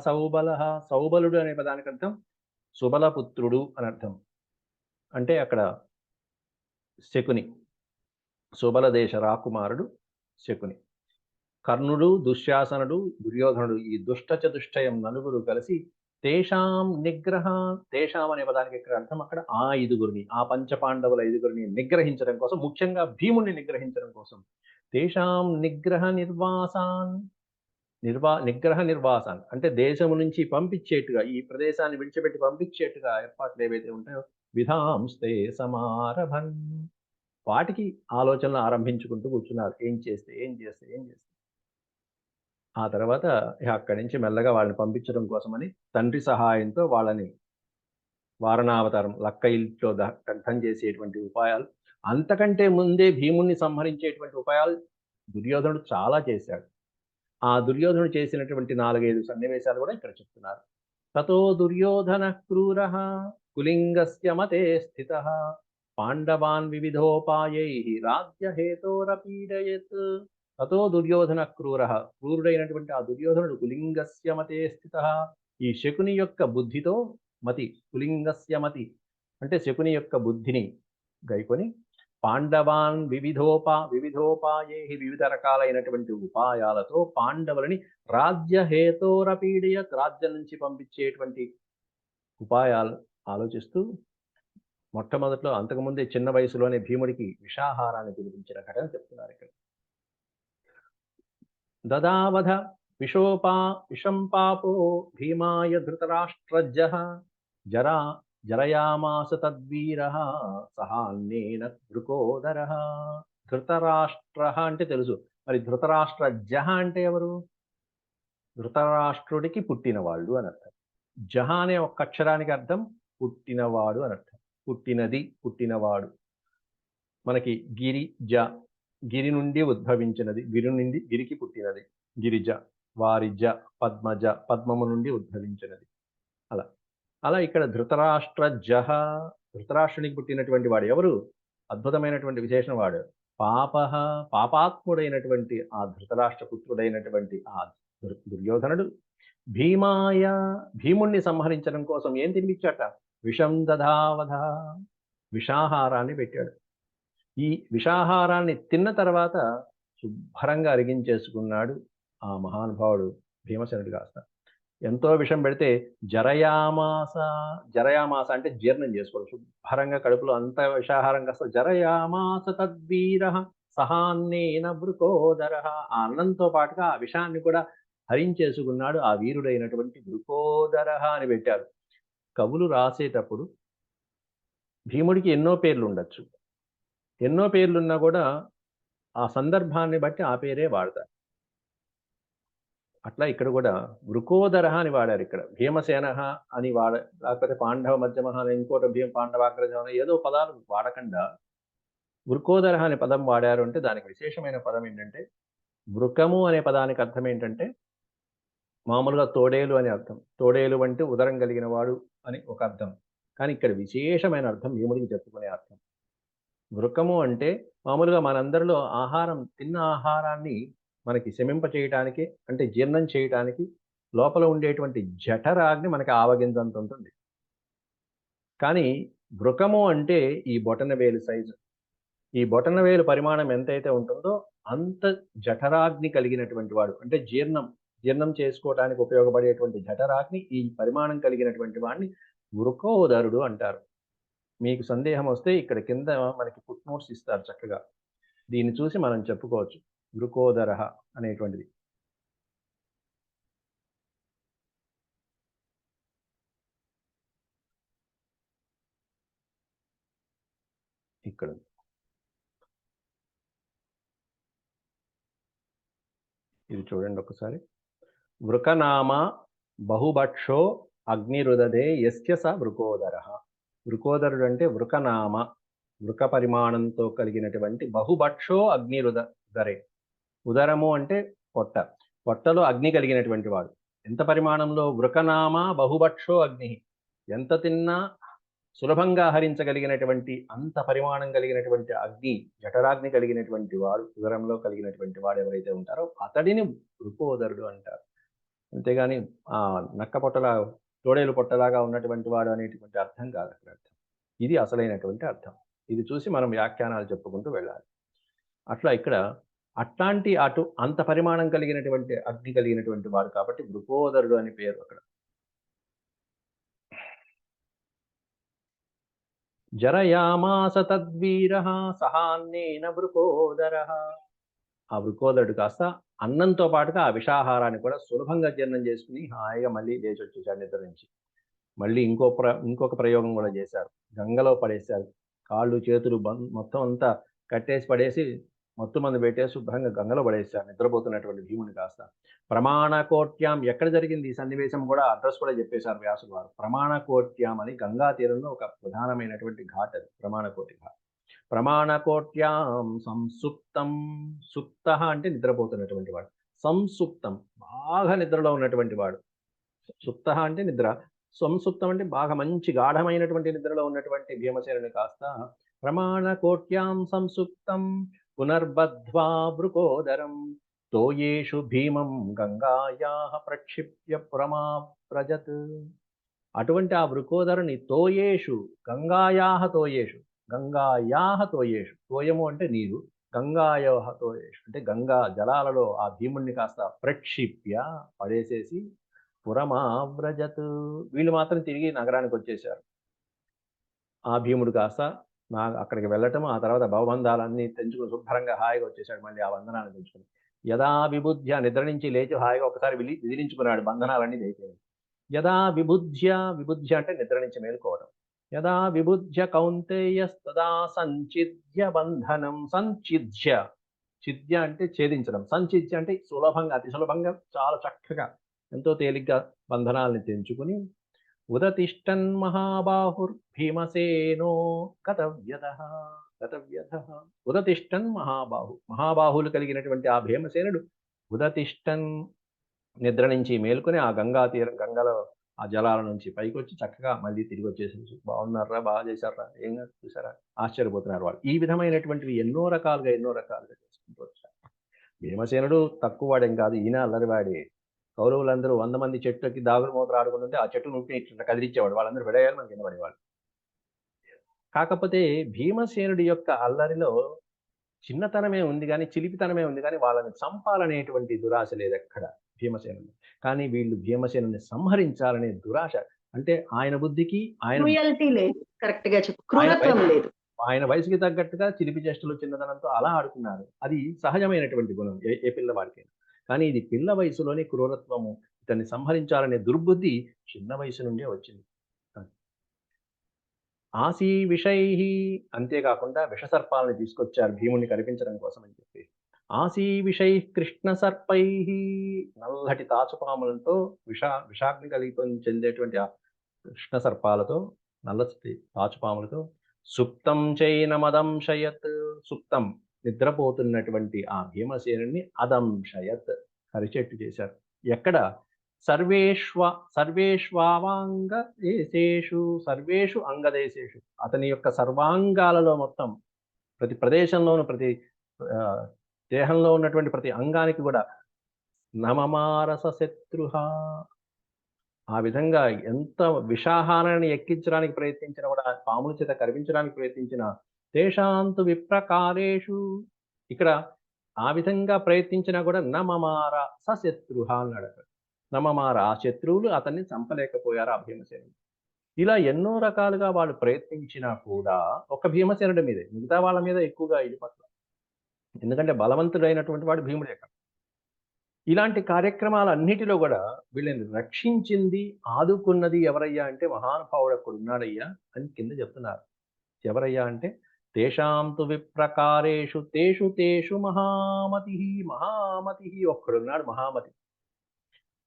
S1: సౌబల. సౌబలుడు అనే పదానికి అర్థం సుబలపుత్రుడు అని అర్థం. అంటే అక్కడ శకుని, సుబల దేశ రాకుమారుడు శకుని. కర్ణుడు, దుశ్శాసనుడు, దుర్యోధనుడు, ఈ దుష్ట చతుష్టయం నలుగురు కలిసి తేషాం నిగ్రహ. తేషాం అనే పదానికి ఇక్కడ అర్థం అక్కడ ఆ 5గురిని, ఆ పంచపాండవుల 5గురిని నిగ్రహించడం కోసం, ముఖ్యంగా భీముణ్ణి నిగ్రహించడం కోసం తేషాం నిగ్రహ నిర్వాసాన్ అంటే దేశము నుంచి పంపించేట్టుగా, ఈ ప్రదేశాన్ని విడిచిపెట్టి పంపించేట్టుగా ఏర్పాట్లు ఏవైతే ఉంటాయో విధాంస్తే సమారభన్. వాటికి ఆలోచనలు ఆరంభించుకుంటూ కూర్చున్నారు. ఏం చేస్తే. ఆ తర్వాత అక్కడి నుంచి మెల్లగా వాళ్ళని పంపించడం కోసమని తండ్రి సహాయంతో వాళ్ళని వారణావతారం, లక్క ఇంట్లో దగ్ధం చేసేటువంటి ఉపాయాలు, అంతకంటే ముందే భీముణ్ణి సంహరించేటువంటి ఉపాయాలు దుర్యోధనుడు చాలా చేశాడు. ఆ దుర్యోధనుడు చేసినటువంటి 4-5 సన్నివేశాలు కూడా ఇక్కడ చెప్తున్నారు. తతో దుర్యోధన క్రూరః కులింగస్య మతే స్థితః పాండవాన్ వివిధోపాయై రాజ్యహేతోరపీడయత్. తతో దుర్యోధన క్రూరుడైనటువంటి ఆ దుర్యోధనుడు కులింగస్య మతే స్థితః. ఈ శకుని యొక్క బుద్ధితో, మతి, కులింగస్య మతి అంటే శకుని యొక్క బుద్ధిని గైకొని పాండవాన్ వివిధోపాయై వివిధ రకాలైనటువంటి ఉపాయాలతో పాండవులని రాజ్యహేతోరపీడయత్ రాజ్యం నుంచి పంపించేటువంటి ఉపాయాలు ఆలోచిస్తూ మొట్టమొదట్లో అంతకుముందే చిన్న వయసులోనే భీముడికి విషాహారాన్ని తినిపించిన ఘటన చెప్తున్నారు ఇక్కడ. దదావధ విషం పాపో భీమాయ ధృతరాష్ట్రజ్జః జరయామాస తద్వీరః సహాన్నేన దృకోదరః. ధృతరాష్ట్ర అంటే తెలుసు, మరి ధృతరాష్ట్రజ్జః అంటే ఎవరు? ధృతరాష్ట్రుడికి పుట్టినవాళ్ళు అని అర్థం. జహ అనే ఒక్క అక్షరానికి అర్థం పుట్టినవాడు అని అర్థం. పుట్టినది, పుట్టినవాడు. మనకి గిరి నుండి ఉద్భవించినది, గిరికి పుట్టినది. గిరిజ, వారిజ, పద్మజ, పద్మము నుండి ఉద్భవించినది. అలా ఇక్కడ ధృతరాష్ట్రజః, ధృతరాష్ట్రునికి పుట్టినటువంటి వాడు ఎవరు? అద్భుతమైనటువంటి విశేషణ వాడు. పాపాత్ముడైనటువంటి ఆ ధృతరాష్ట్ర పుత్రుడైనటువంటి ఆ దుర్యోధనుడు భీమాయ భీముణ్ణి సంహరించడం కోసం ఏం తినిపించాట? విషం దధావధ, విషాహారాన్ని పెట్టాడు. ఈ విషాహారాన్ని తిన్న తర్వాత శుభ్రంగా అరిగించేసుకున్నాడు ఆ మహానుభావుడు భీమసేనుడు కాస్త. ఎంతో విషం పెడితే జరయామాస, జరయామాస అంటే జీర్ణం చేసుకోవడం. శుభ్రంగా కడుపులో అంత విషాహారం కాస్త జరయామాస తద్వీర సహాన్నేన వృకోదర, ఆ అన్నంతో పాటుగా ఆ విషాన్ని కూడా హరించేసుకున్నాడు ఆ వీరుడైనటువంటి వృకోదర అని పెట్టారు. కవులు రాసేటప్పుడు భీముడికి ఎన్నో పేర్లు ఉండొచ్చు. ఎన్నో పేర్లున్నా కూడా ఆ సందర్భాన్ని బట్టి ఆ పేరే వాడతారు. అట్లా ఇక్కడ కూడా వృకోదరః అని వాడారు ఇక్కడ. భీమసేనః అని లేకపోతే పాండవ మధ్యమః అని ఇంకోటి పాండవాగ్రజం అని ఏదో పదాలు వాడకుండా వృకోదరః అనే పదం వాడారు అంటే దానికి విశేషమైన పదం ఏంటంటే, వృకము అనే పదానికి అర్థం ఏంటంటే మామూలుగా తోడేలు అని అర్థం. తోడేలు అంటే ఉదరం కలిగిన వాడు అని ఒక అర్థం. కానీ ఇక్కడ విశేషమైన అర్థం భీముడికి చెప్పుకునే అర్థం. వృకము అంటే మామూలుగా మనందరిలో తిన్న ఆహారాన్ని మనకి శమింప చేయటానికి, అంటే జీర్ణం చేయటానికి లోపల ఉండేటువంటి జఠరాగ్ని మనకి ఆవగింజంత ఉంటుంది. కానీ వృకము అంటే ఈ బొటనవేలు సైజు. ఈ బొటనవేలు పరిమాణం ఎంతైతే ఉంటుందో అంత జఠరాగ్ని కలిగినటువంటి వాడు. అంటే జీర్ణం చేసుకోవటానికి ఉపయోగపడేటువంటి జఠరాగ్ని ఈ పరిమాణం కలిగినటువంటి వాడిని వృకోదరుడు అంటారు. మీకు సందేహం వస్తే ఇక్కడ కింద మనకి ఫుట్ నోట్స్ ఇస్తారు చక్కగా. దీన్ని చూసి మనం చెప్పుకోవచ్చు వృకోదరః అనేటువంటిది. ఇక్కడ ఇది చూడండి ఒకసారి. వృకనామ బహుభక్షో అగ్నిరుదదే యస్య స వృకోదరః. వృకోదరుడు అంటే వృకనామ, వృక పరిమాణంతో కలిగినటువంటి బహుభక్షో అగ్నిరుదరే. ఉదరము అంటే పొట్ట, పొట్టలో అగ్ని కలిగినటువంటి వాడు. ఎంత పరిమాణంలో? వృకనామ బహుభక్షో అగ్ని, ఎంత తిన్నా సులభంగా హరించగలిగినటువంటి అంత పరిమాణం కలిగినటువంటి అగ్ని, జఠరాగ్ని కలిగినటువంటి వాడు, ఉదరంలో కలిగినటువంటి వాడు ఎవరైతే ఉంటారో అతడిని వృకోదరుడు అంటారు. అంతేగాని నక్క పొట్టలా, తోడేలు పొట్టలాగా ఉన్నటువంటి వాడు అనేటువంటి అర్థం కాదు అక్కడ అర్థం. ఇది అసలైనటువంటి అర్థం. ఇది చూసి మనం వ్యాఖ్యానాలు చెప్పుకుంటూ వెళ్ళాలి. అట్లా ఇక్కడ అంత పరిమాణం కలిగినటువంటి అగ్ని కలిగినటువంటి వాడు కాబట్టి వృకోదరుడు అని పేరు అక్కడ. జరయామాస తద్వీరః సహాన్నేన వృకోదరః. ఆ వృకోదరుడు కాస్త అన్నంతో పాటుగా ఆ విషాహారాన్ని కూడా సులభంగా జీర్ణం చేసుకుని హాయిగా మళ్ళీ లేచి వచ్చేసాడు నిద్ర నుంచి. మళ్ళీ ఇంకొక ప్రయోగం కూడా చేశారు. గంగలో పడేశారు. కాళ్ళు చేతులు మొత్తం అంతా కట్టేసి పడేసి మత్తుమందు పెట్టేసి శుభ్రంగా గంగలో పడేశారు నిద్రపోతున్నటువంటి భీముని కాస్త. ప్రమాణకోట్యాం, ఎక్కడ జరిగింది ఈ సన్నివేశం కూడా అడ్రస్ కూడా చెప్పేశారు వ్యాసుడు వారు. ప్రమాణకోట్యాం అని గంగా తీరంలో ఒక ప్రధానమైనటువంటి ఘాట్ అది, ప్రమాణకోటి ఘాట్. ప్రమాణకోట్యాం సంసుప్తం, సుప్త అంటే నిద్రపోతున్నటువంటి వాడు, సంసుప్తం బాగా నిద్రలో ఉన్నటువంటి వాడు. సుప్త అంటే నిద్ర, సంసుప్తం అంటే బాగా మంచి గాఢమైనటువంటి నిద్రలో ఉన్నటువంటి భీమసేనుని కాస్త ప్రమాణకోట్యాం సంసుప్తం పునర్బద్ధ్వా వృకోదరం తోయేషు భీమం గంగాయాః ప్రక్షిప్య పురమావ్రజత్. అటువంటి ఆ వృకోదరుని తోయేషు, గంగాయాః తోయేషు, గంగాయాః తోయేషు, తోయము అంటే నీరు, గంగాయాః తోయేషు అంటే గంగా జలాలలో ఆ భీముణ్ణి కాస్త ప్రక్షిప్య పడేసేసి పురమావ్రజత్, వీళ్ళు మాత్రం తిరిగి నగరానికి వచ్చేశారు. ఆ భీముడు కాస్త అక్కడికి వెళ్ళటం, ఆ తర్వాత భవబంధాలన్నీ తెంచుకుని శుభ్రంగా హాయిగా వచ్చేసాడు మళ్ళీ ఆ బంధనాన్ని తెంచుకుని. యదా విబుధ్య, నిద్ర నుంచి లేచి హాయిగా ఒకసారి విదిలించుకున్నాడు, బంధనాలన్నీ అయిపోయాయి. యదా విబుధ్య అంటే నిద్ర నుంచి మేలుకోవడం. యదా విబుధ్య కౌంతేయస్తదా సంచిద్య బంధనం, ఛిద్య అంటే ఛేదించడం, సంచిద్య అంటే సులభంగా, అతి సులభంగా, చాలా చక్కగా ఎంతో తేలిగ్గా బంధనాల్ని తెంచుకుని ఉదతిష్టన్ మహాబాహుర్భీమసేనో గతవ్యధః. ఉదతిష్టన్ మహాబాహులు కలిగినటువంటి ఆ భీమసేనుడు ఉదతిష్టన్ నిద్ర నుంచి మేల్కొని ఆ గంగలో ఆ జలాల నుంచి పైకి వచ్చి చక్కగా మళ్ళీ తిరిగి వచ్చేసి బాగున్నారా, బాగా చేశారా, ఏం చూసారా, ఆశ్చర్యపోతున్నారు వాళ్ళు. ఈ విధమైనటువంటివి ఎన్నో రకాలుగా చేసుకుంటూ వచ్చారు. భీమసేనుడు తక్కువ వాడేం కాదు, ఈయన అల్లరివాడే. కౌరవులందరూ 100 మంది చెట్టుకి దాగుడు మూతలు ఆడుకుంటుంటే ఆ చెట్టును ఊరికే ఇట్లా కదిలిచ్చేవాడు. వాళ్ళందరూ విడేయాలి, మన కింద పడేవాళ్ళు. కాకపోతే భీమసేనుడి యొక్క అల్లరిలో చిన్నతనమే ఉంది గానీ, చిలిపితనమే ఉంది గానీ, వాళ్ళని చంపాలనేటువంటి దురాశ లేదెక్కడ భీమసేనుడిని. కానీ వీళ్ళు భీమసేనుడిని సంహరించాలనే దురాశ. అంటే ఆయన బుద్ధికి,
S2: క్రూయల్టీ లేదు. కరెక్ట్‌గా చెప్పు.
S1: ఆయన
S2: క్రూరత్వం లేదు.
S1: ఆయన వయసుకి తగ్గట్టుగా చిలిపి చేష్టలు, చిన్నతనంతో అలా ఆడుకున్నారు. అది సహజమైనటువంటి గుణం ఏ ఏ పిల్లవాడికైనా. కానీ ఇది పిల్ల వయసులోనే క్రూరత్వము, ఇతన్ని సంహరించాలనే దుర్బుద్ధి చిన్న వయసు నుండే వచ్చింది. ఆసీ విషైః అంతేకాకుండా విషసర్పాలని తీసుకొచ్చారు భీముడిని కనిపించడం కోసం అని చెప్పి. ఆసీ విషైః కృష్ణ సర్పైః నల్లటి తాచుపాములతో విషాగ్ని చెందేటువంటి ఆ కృష్ణ సర్పాలతో, నల్లటి తాచుపాములతో సుప్తం చైనమదంశయత్ సుప్తం నిద్రపోతున్నటువంటి ఆ భీమసేనుడిని అదంశయత్ కరిచెట్టు చేశారు. ఎక్కడ? సర్వేషు అంగదేశేషు అతని యొక్క సర్వాంగాలలో మొత్తం ప్రతి ప్రదేశంలోను ప్రతి దేహంలో ఉన్నటువంటి ప్రతి అంగానికి కూడా నమమారస శత్రుహ ఆ విధంగా ఎంత విషాహారాన్ని ఎక్కించడానికి ప్రయత్నించినా కూడా పాముల చేత కరిపించడానికి ప్రయత్నించిన తేషాంతు విప్రకారేషు ఇక్కడ ఆ విధంగా ప్రయత్నించినా కూడా నమమార సశత్రుహ అన్నాడు అక్కడ. నమమార ఆ శత్రువులు అతన్ని చంపలేకపోయారు ఆ భీమసేనుడు. ఇలా ఎన్నో రకాలుగా వాళ్ళు ప్రయత్నించినా కూడా ఒక భీమసేనుడి మీదే, మిగతా వాళ్ళ మీద ఎక్కువగా ఇది పట్ల. ఎందుకంటే బలవంతుడైనటువంటి వాడు భీముడే కదా. ఇలాంటి కార్యక్రమాలన్నిటిలో కూడా వీళ్ళని రక్షించింది, ఆదుకున్నది ఎవరయ్యా అంటే మహానుభావుడు అక్కడున్నాడయ్యా అని కింద చెప్తున్నారు. ఎవరయ్యా అంటే తేషాం తు విప్రకారేషు తేషు తేషు మహామతిః మహామతిః ఒక్కడున్నాడు మహామతి.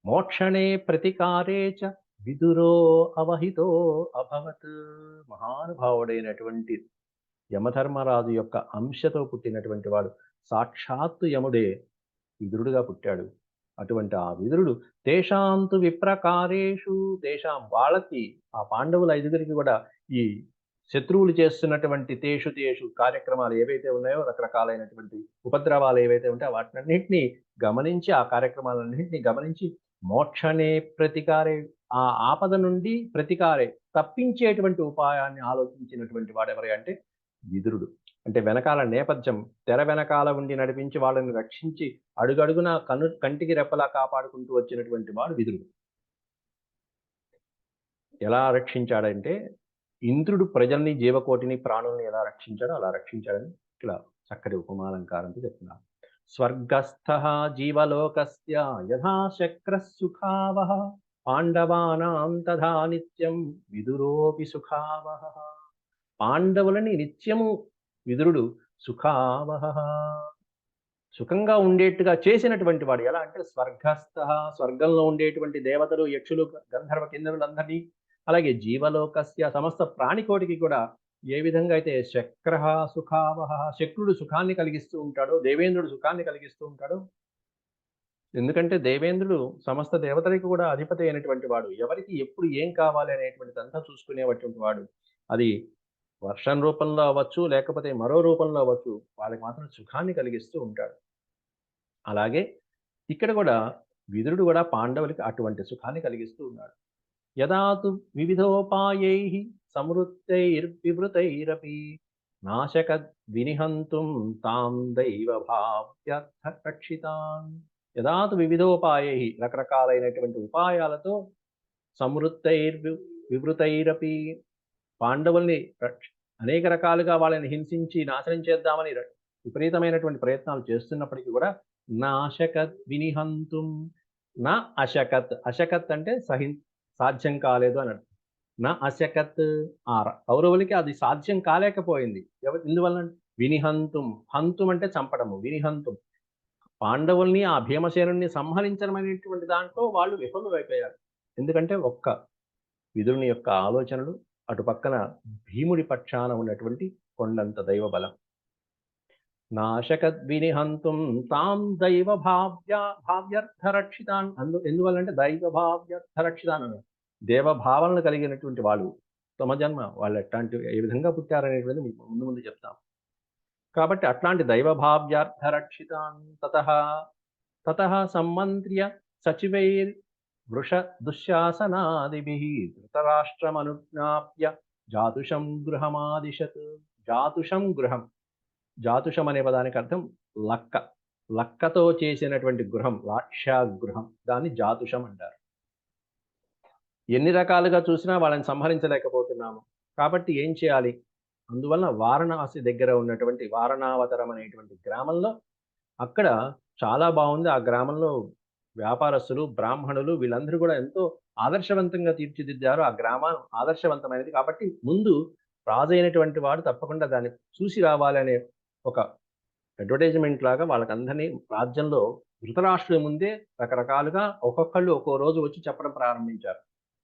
S1: మోక్షణే ప్రతికారే చ విదురో అవహితో అభవత్ మహానుభావుడైనటువంటి యమధర్మరాజు యొక్క అంశతో పుట్టినటువంటి వాడు సాక్షాత్తు యముడే విదురుడుగా పుట్టాడు. అటువంటి ఆ విదురుడు తేషాంతు విప్రకారేషు తేషాం వాళ్ళకి ఆ పాండవుల ఐదుగురికి కూడా ఈ శత్రువులు చేస్తున్నటువంటి తేషు కార్యక్రమాలు ఏవైతే ఉన్నాయో రకరకాలైనటువంటి ఉపద్రవాలు ఏవైతే ఉంటాయో వాటినన్నింటినీ గమనించి ఆ కార్యక్రమాలన్నింటినీ గమనించి మోక్షణే ప్రతికారే ఆ ఆపద నుండి ప్రతికారే తప్పించేటువంటి ఉపాయాన్ని ఆలోచించినటువంటి వాడెవరి అంటే విదురుడు. అంటే వెనకాల నేపథ్యం తెర వెనకాల ఉండి నడిపించి వాళ్ళని రక్షించి అడుగడుగున కంటికి రెప్పలా కాపాడుకుంటూ వచ్చినటువంటి వాడు విదురుడు. ఎలా రక్షించాడంటే ఇంద్రుడు ప్రజల్ని జీవకోటిని ప్రాణుల్ని ఎలా రక్షించాడో అలా రక్షించాడని ఇలా చక్కటి ఉపమాలంకారంతో చెప్తున్నారు. స్వర్గస్థ జీవలోకస్య యథా శక్ర సుఖావహ పాండవానాం తథా నిత్యం విదురోపి సుఖావహ పాండవులని నిత్యము విదురుడు సుఖావహ సుఖంగా ఉండేట్టుగా చేసినటువంటి వాడు. ఎలా అంటే స్వర్గస్థ స్వర్గంలో ఉండేటువంటి దేవతలు, యక్షులు, గంధర్వ కిన్నరులందరినీ, అలాగే జీవలోకస్య సమస్త ప్రాణికోటికి కూడా ఏ విధంగా అయితే శక్ర సుఖావహ శక్రుడు సుఖాన్ని కలిగిస్తూ ఉంటాడో, దేవేంద్రుడు సుఖాన్ని కలిగిస్తూ ఉంటాడో. ఎందుకంటే దేవేంద్రుడు సమస్త దేవతలకి కూడా అధిపతి అయినటువంటి వాడు. ఎవరికి ఎప్పుడు ఏం కావాలి అనేటువంటిదంతా చూసుకునేటువంటి వాడు. అది వర్షం రూపంలో అవ్వచ్చు, లేకపోతే మరో రూపంలో అవ్వచ్చు, వాళ్ళకి మాత్రం సుఖాన్ని కలిగిస్తూ ఉంటాడు. అలాగే ఇక్కడ కూడా విదురుడు కూడా పాండవులకి అటువంటి సుఖాన్ని కలిగిస్తూ ఉన్నాడు. యదాతు వివిధోపాయైః సమృద్ధైర్వివృతైరపి నాశకద్ వినిహంతుం తాం దైవభావ్యర్థ రక్షితాన్. యదాతు వివిధోపాయైః రకరకాలైనటువంటి ఉపాయాలతో వివృతైరపి పాండవుల్ని అనేక రకాలుగా వాళ్ళని హింసించి నాశనం చేద్దామని విపరీతమైనటువంటి ప్రయత్నాలు చేస్తున్నప్పటికీ కూడా నాశకత్ వినిహంతుం నా అశకత్ అశకత్ అంటే సాధ్యం కాలేదు అని అర్థం. నా అశకత్ కౌరవులకి అది సాధ్యం కాలేకపోయింది. ఎందువల్ల? వినిహంతుం హంతుం అంటే చంపడము, వినిహంతుం పాండవుల్ని ఆ భీమసేనుని సంహరించడం అనేటువంటి దాంట్లో వాళ్ళు విఫలులైపోయారు. ఎందుకంటే ఒక్క విదురుని యొక్క ఆలోచనలు, అటు పక్కన భీముడి పక్షాన ఉన్నటువంటి కొండంత దైవ బలం. నాశకద్వినిహంతుం తాం దైవ భావ్యర్థ రక్షితాన్ ఎందువల్లంటే దైవ భావ్యర్థ రక్షితాన్ అన్నారు. దేవభావనలు కలిగినటువంటి వాళ్ళు తమ జన్మ వాళ్ళు ఎట్లాంటి ఏ విధంగా పుట్టారనేటువంటిది మీకు ముందు ముందు చెప్తాం. కాబట్టి అట్లాంటి దైవ భావ్యార్థ రక్షితాన్ తతః సంమంత్ర్య సచివైర్ వృష దుశ్శాసనాదిభిః ధృతరాష్ట్రమనుజ్ఞాప్య జాతుషం గృహమాదిశత్. జాతుషం గృహం, జాతుషం అనే పదానికి అర్థం లక్క. లక్కతో చేసినటువంటి గృహం, లాక్ష్యాగృహం, దాన్ని జాతుషం అంటారు. ఎన్ని రకాలుగా చూసినా వాళ్ళని సంహరించలేకపోతున్నాము. కాబట్టి ఏం చేయాలి? అందువలన వారణాసి దగ్గర ఉన్నటువంటి వారణావతరం అనేటువంటి గ్రామంలో, అక్కడ చాలా బాగుంది. ఆ గ్రామంలో వ్యాపారస్తులు, బ్రాహ్మణులు వీళ్ళందరూ కూడా ఎంతో ఆదర్శవంతంగా తీర్చిదిద్దారు. ఆ గ్రామం ఆదర్శవంతమైనది. కాబట్టి ముందు రాజు అయినటువంటి వాడు తప్పకుండా దాన్ని చూసి రావాలనే ఒక అడ్వర్టైజ్మెంట్ లాగా వాళ్ళకందరినీ రాజ్యంలో ధృతరాష్ట్రుడి ముందే రకరకాలుగా ఒక్కొక్కళ్ళు ఒక్కో రోజు వచ్చి చెప్పడం ప్రారంభించారు.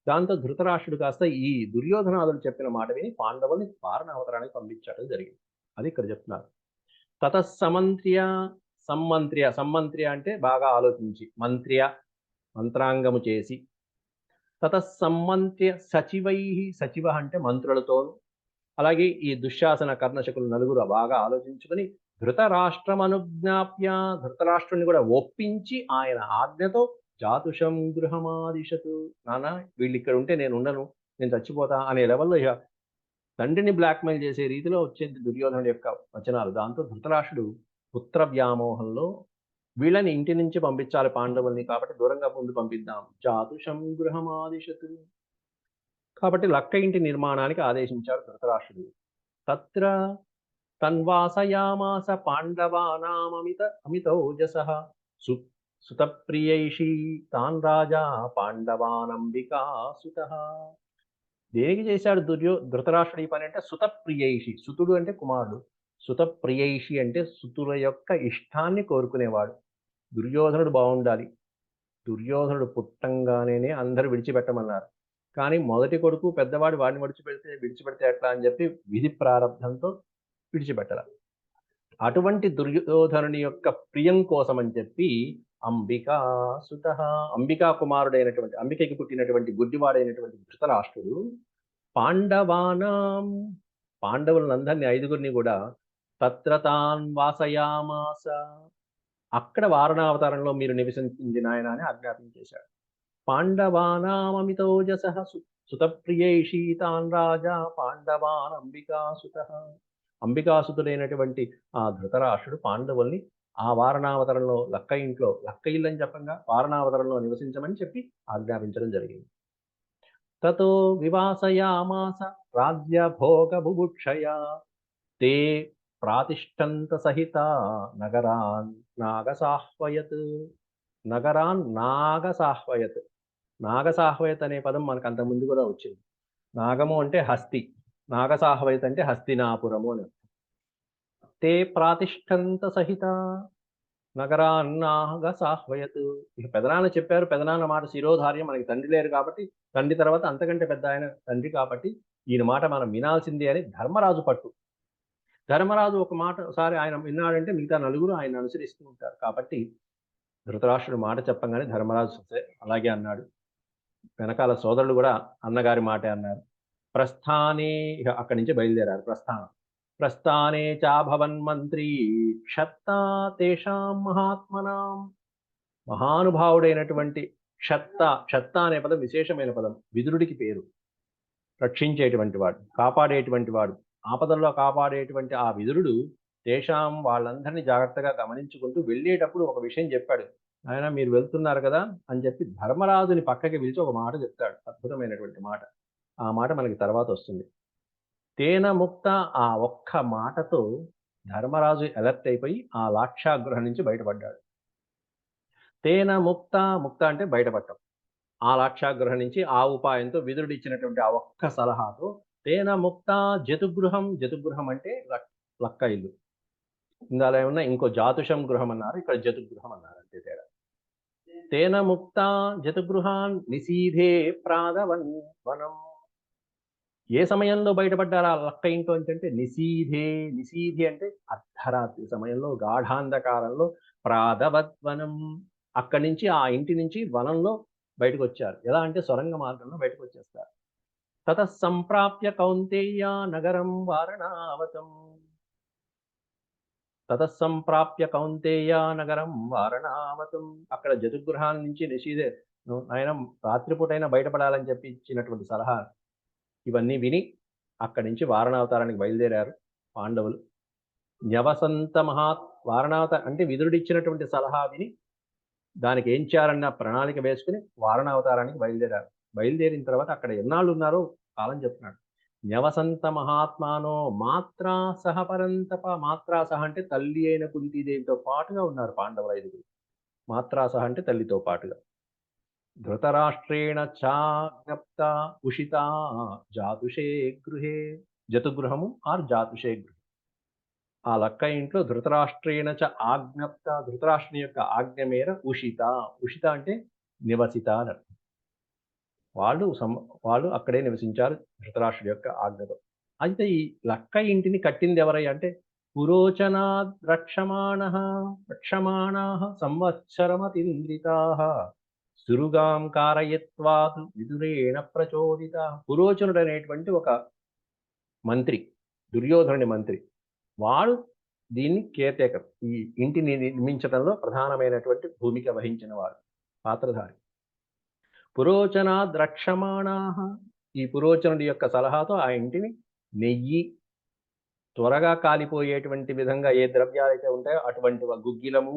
S1: దాంతో ధృతరాష్ట్రుడు కాస్త ఈ దుర్యోధనాదులు చెప్పిన మాట విని పాండవుల్ని వారణావతరానికి పంపించడం జరిగింది. అది ఇక్కడ చెప్తున్నారు. తతస్సమంత్ర్య, సమ్మంత్ర్య, సమ్మంత్ర్య అంటే బాగా ఆలోచించి, మంత్ర్య మంత్రాంగము చేసి, తతస్సమ్మంత్ర్య సచివై, సచివ అంటే మంత్రులతోను, అలాగే ఈ దుశ్శాసన కర్ణశకులు నలుగురు బాగా ఆలోచించుకొని ధృతరాష్ట్రమనుజ్ఞాప్య, ధృతరాష్ట్రుని కూడా ఒప్పించి ఆయన ఆజ్ఞతో జాతుషం గృహమాదిశతు. నాన్న వీళ్ళు ఇక్కడ ఉంటే నేను ఉండను, నేను చచ్చిపోతా అనే లెవెల్లో ఇక తండ్రిని బ్లాక్మెయిల్ చేసే రీతిలో వచ్చేది దుర్యోధనుడి యొక్క వచనాలు. దాంతో ధృతరాష్ట్రుడు పుత్ర వ్యామోహంలో వీళ్ళని ఇంటి నుంచి పంపించాలి పాండవుల్ని, కాబట్టి దూరంగా ముందు పంపిద్దాం. జాతుషం గృహమాదిశతు. కాబట్టి లక్క ఇంటి నిర్మాణానికి ఆదేశించారు ధృతరాష్ట్రుడు. తత్ర తన్వాసయామాస అమితౌజసః సుతప్రియైషీ తాన్ రాజా పాండవానంబికా సుతః. దేనికి చేశాడు ధృతరాష్ట్రుడు ఈ పని అంటే సుతప్రియైషి. సుతుడు అంటే కుమారుడు. సుతప్రియైషి అంటే సుతుల యొక్క ఇష్టాన్ని కోరుకునేవాడు. దుర్యోధనుడు బాగుండాలి. దుర్యోధనుడు పుట్టంగానే అందరూ విడిచిపెట్టమన్నారు. కానీ మొదటి కొడుకు పెద్దవాడు, వాడిని విడిచిపెడితే ఎట్లా అని చెప్పి విధి ప్రారంభంతో విడిచిపెట్టాల. అటువంటి దుర్యోధనుని యొక్క ప్రియం కోసం అని చెప్పి అంబికా సుతః, అంబికా కుమారుడైనటువంటి, అంబికకి పుట్టినటువంటి గుడ్డివాడైనటువంటి ధృతరాష్ట్రుడు పాండవానాం, పాండవులందరినీ ఐదుగురిని కూడా తత్ర తాన్ వాసయామాస, అక్కడ వారణావతారంలో మీరు నివసించింది నాయన అని ఆజ్ఞాపించేశాడు. పాండవానామమితోజసః సుతప్రియైషీ తాన్ రాజా పాండవాన్ అంబికాసుతః. అంబికాసుతుడైనటువంటి ఆ ధృతరాష్ట్రుడు పాండవుల్ని ఆ వారణావతరంలో లక్క ఇంట్లో, లక్క ఇల్లు అని చెప్పంగా వారణావతరంలో నివసించమని చెప్పి ఆజ్ఞాపించడం జరిగింది. తతో వివాసయామాస రాజ్యభోగ బుభుక్షయా తే ప్రాతిష్టంత సహిత నగరాన్ నాగసాహ్వయత్. నగరాన్ నాగసాహ్వయత్. నాగసాహ్వయత్ అనే పదం మనకు అంత ముందు కూడా వచ్చింది. నాగము అంటే హస్తి, నాగసాహ్వయత్ అంటే హస్తినాపురము అని. తే ప్రాతిష్టంత సహిత నగరాన్ నాగసాహ్వయత్. ఇక పెదనాన్న చెప్పారు, పెదనాన్న మాట శిరోధార్యం. మనకి తండ్రి లేరు కాబట్టి, తండ్రి తర్వాత అంతకంటే పెద్ద ఆయన తండ్రి కాబట్టి ఈయన మాట మనం వినాల్సిందే అని ధర్మరాజు పట్టు. ధర్మరాజు ఒక మాట ఒకసారి ఆయన విన్నాడంటే మిగతా నలుగురు ఆయన అనుసరిస్తూ ఉంటారు. కాబట్టి ధృతరాష్ట్రుడు మాట చెప్పంగానే ధర్మరాజు అలాగే అన్నాడు. వెనకాల సోదరులు కూడా అన్నగారి మాటే అన్నారు. ప్రస్థానే, ఇక అక్కడి నుంచి బయలుదేరారు. ప్రస్థానే చాభవన్ మంత్రి క్షత్తా తేషాం మహాత్మనాం. మహానుభావుడైనటువంటి క్షత్త అనే పదం విశేషమైన పదం. విదురుడికి పేరు. రక్షించేటువంటి వాడు, కాపాడేటువంటి వాడు, ఆపదల్లో కాపాడేటువంటి ఆ విదురుడు తేషాం వాళ్ళందరినీ జాగ్రత్తగా గమనించుకుంటూ వెళ్ళేటప్పుడు ఒక విషయం చెప్పాడు. ఆయన మీరు వెళ్తున్నారు కదా అని చెప్పి ధర్మరాజుని పక్కకి పిలిచి ఒక మాట చెప్తాడు. అద్భుతమైనటువంటి మాట. ఆ మాట మనకి తర్వాత వస్తుంది. తేన ముక్త, ఆ ఒక్క మాటతో ధర్మరాజు అలర్ట్ అయిపోయి ఆ లాక్షాగృహం నుంచి బయటపడ్డాడు. తేన ముక్త, ముక్త అంటే బయటపడటం. ఆ లాక్షాగృహం నుంచి ఆ ఉపాయంతో విదురుడు ఇచ్చినటువంటి ఆ ఒక్క సలహాతో తేన ముక్త జతుగృహం. జతుగృహం అంటే లక్క ఇల్లు. ఇందాలో ఏమన్నా ఇంకో జాతుషం గృహం అన్నారు, ఇక్కడ జతుగృహం అన్నారు, అంతే తేడా. తేన ముక్త జతుగృహాన్ నిశీధే ప్రాదవన్ వనం. ఏ సమయంలో బయటపడ్డారు ఆ లక్క ఇంట్లో అంటే నిశీధే. నిశీధి అంటే అర్ధరాత్రి సమయంలో, గాఢాంధకారంలో. ప్రాదవద్వనం, అక్కడి నుంచి ఆ ఇంటి నుంచి వనంలో బయటకు వచ్చారు. ఎలా అంటే సొరంగ మార్గంలో బయటకు వచ్చేస్తారు. తత సంప్రాప్య కౌంతేయ నగరం వారణావతం. తతస్సంప్రాప్య కౌంతేయ నగరం వారణావతం. అక్కడ జతుగృహాల నుంచి ఆయన రాత్రిపూటైనా బయటపడాలని చెప్పి ఇచ్చినటువంటి సలహా ఇవన్నీ విని అక్కడి నుంచి వారణావతారానికి బయలుదేరారు పాండవులు. న్యవసంత వారణావతారం అంటే విదురుడిచ్చినటువంటి సలహా విని దానికి ఏం చేయాలన్న ప్రణాళిక వేసుకుని వారణావతారానికి బయలుదేరారు. బయలుదేరిన తర్వాత అక్కడ ఎన్నాళ్ళు ఉన్నారో కాలం చెప్తున్నాడు. న్యవసంత మహాత్మానో మాత్రా సహ పరంతప. మాత్రా సహ అంటే తల్లి అయిన కుంతీదేవితో పాటుగా ఉన్నారు పాండవుల 5గురు. మాత్రా సహ అంటే తల్లితో పాటుగా. ధృతరాష్ట్రేణ చాజ్ఞప్త ఉషిత జాతుషే గృహే. జతుగృహము ఆర్ జాతుషే గృహం. ఆ లక్క ఇంట్లో ధృతరాష్ట్రేణ చ ఆజ్ఞప్త. ధృతరాష్ట్రుని యొక్క ఆజ్ఞ మేర ఉషిత. ఉషిత అంటే నివసిత అని అర్థం. వాళ్ళు అక్కడే నివసించారు ధృతరాష్ట్రుడి యొక్క ఆజ్ఞతో. అయితే ఈ లక్క ఇంటిని కట్టింది ఎవరయ్య అంటే పురోచనాద్ రక్షమాణాః సంవత్సరమతింద్రితాః సురుగాం కారయత్వాత్ విదురేణ ప్రచోదిత. పురోచనుడు అనేటువంటి ఒక మంత్రి, దుర్యోధనుడి మంత్రి, వాడు దీన్ని కేర్టేకర్, ఈ ఇంటిని నిర్మించడంలో ప్రధానమైనటువంటి భూమిక వహించిన వాడు, పాత్రధారి. పురోచనాద్ రక్షమాణాః. ఈ పురోచనుడి యొక్క సలహాతో ఆ ఇంటిని నెయ్యి, త్వరగా కాలిపోయేటువంటి విధంగా ఏ ద్రవ్యాలు అయితే ఉంటాయో అటువంటి గుగ్గిలము,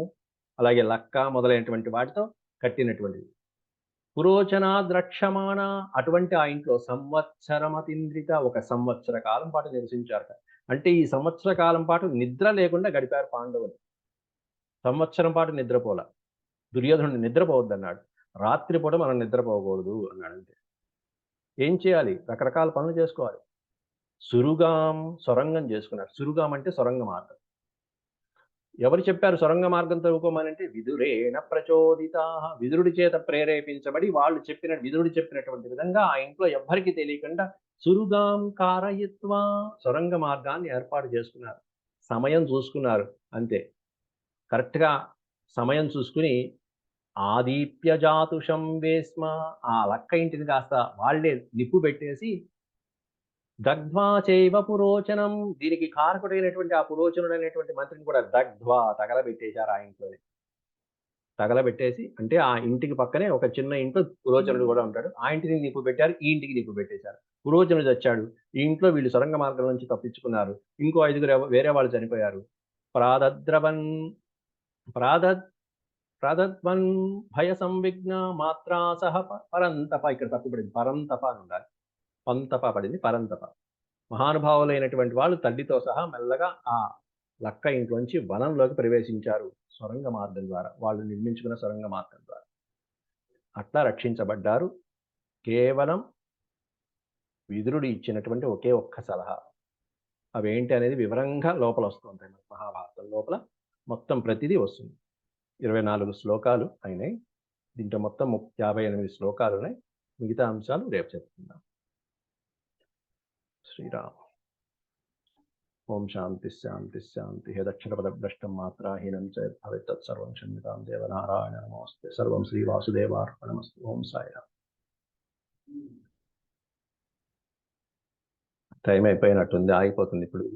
S1: అలాగే లక్క మొదలైనటువంటి వాటితో కట్టినటువంటిది. పురోచనాద్ రక్షమాణ. అటువంటి ఆ ఇంట్లో సంవత్సరమతింద్రిత, ఒక సంవత్సర కాలం పాటు నివసించారట. అంటే ఈ సంవత్సర కాలం పాటు నిద్ర లేకుండా గడిపారు పాండవులు. సంవత్సరం పాటు నిద్రపోల. దుర్యోధనుడు నిద్రపోవద్దన్నాడు. రాత్రిపూట మనం నిద్రపోకూడదు అన్నాడు. అంతే. ఏం చేయాలి? రకరకాల పనులు చేసుకోవాలి. సురుగాం, సొరంగం చేసుకున్నారు. సురుగాం అంటే సొరంగ మార్గం. ఎవరు చెప్పారు సొరంగ మార్గం తవ్వుకోమనంటే విదురేణ ప్రచోదిత. విదురుడి చేత ప్రేరేపించబడి విదురుడు చెప్పినటువంటి విధంగా ఆ ఇంట్లో ఎవ్వరికి తెలియకుండా సురుగాం కారయత్వ, సొరంగ మార్గాన్ని ఏర్పాటు చేసుకున్నారు. సమయం చూసుకున్నారు అంతే. కరెక్ట్గా సమయం చూసుకుని ఆదీప్య జాతుషం వేస్మ, ఆ లక్క ఇంటిని కాస్త వాళ్లే నిప్పు పెట్టేసి దగ్ధ్వా చైవ పురోచనం, దీనికి కారకుడైనటువంటి ఆ పురోచనుడు అనేటువంటి మంత్రిని కూడా దగ్ధ్వా, తగలబెట్టేశారు. ఆ ఇంట్లోనే తగలబెట్టేసి, అంటే ఆ ఇంటికి పక్కనే ఒక చిన్న ఇంట్లో పురోచనుడు కూడా ఉంటాడు. ఆ ఇంటిని నిప్పు పెట్టారు, ఈ ఇంటికి నిప్పు పెట్టేశారు. పురోచనుడు చచ్చాడు. ఈ ఇంట్లో వీళ్ళు సొరంగ మార్గం నుంచి తప్పించుకున్నారు. ఇంకో 5గురు వేరే వాళ్ళు చనిపోయారు. ప్రాదద్రవన్ ప్రాదద్వన్ భయ సంవిఘ్న మాత్రా సహ పరంతప. ఇక్కడ తప్పుపడింది, పరంతప అని ఉండాలి. పంతప పడింది, పరంతప. మహానుభావులైనటువంటి వాళ్ళు తల్లితో సహా మెల్లగా ఆ లక్క ఇంట్లోంచి వనంలోకి ప్రవేశించారు సొరంగ మార్గం ద్వారా, వాళ్ళు నిర్మించుకున్న సొరంగ మార్గం ద్వారా. అట్లా రక్షించబడ్డారు. కేవలం విదురుడు ఇచ్చినటువంటి ఒకే ఒక్క సలహా. అవేంటి అనేది వివరంగా లోపల వస్తుంటాయి. మహాభారతం లోపల మొత్తం ప్రతిదీ వస్తుంది. 24 శ్లోకాలు అయినాయి. దీంట్లో మొత్తం 58 శ్లోకాలు ఉన్నాయి. మిగతా అంశాలు రేపు చెప్తున్నాం. శ్రీరామ్. ఓం శాంతి శాంతి శాంతి. యదక్షరపదభ్రష్టం మాత్రాహీనం చ భవేత్ తత్సర్వం క్షమ్యతాం దేవనారాయణ నమోస్తే. సర్వం శ్రీ వాసుదేవార్పణమస్తు. ఓం సాయిరామ్. టైం అయిపోయినట్టుంది, ఆగిపోతుంది ఇప్పుడు.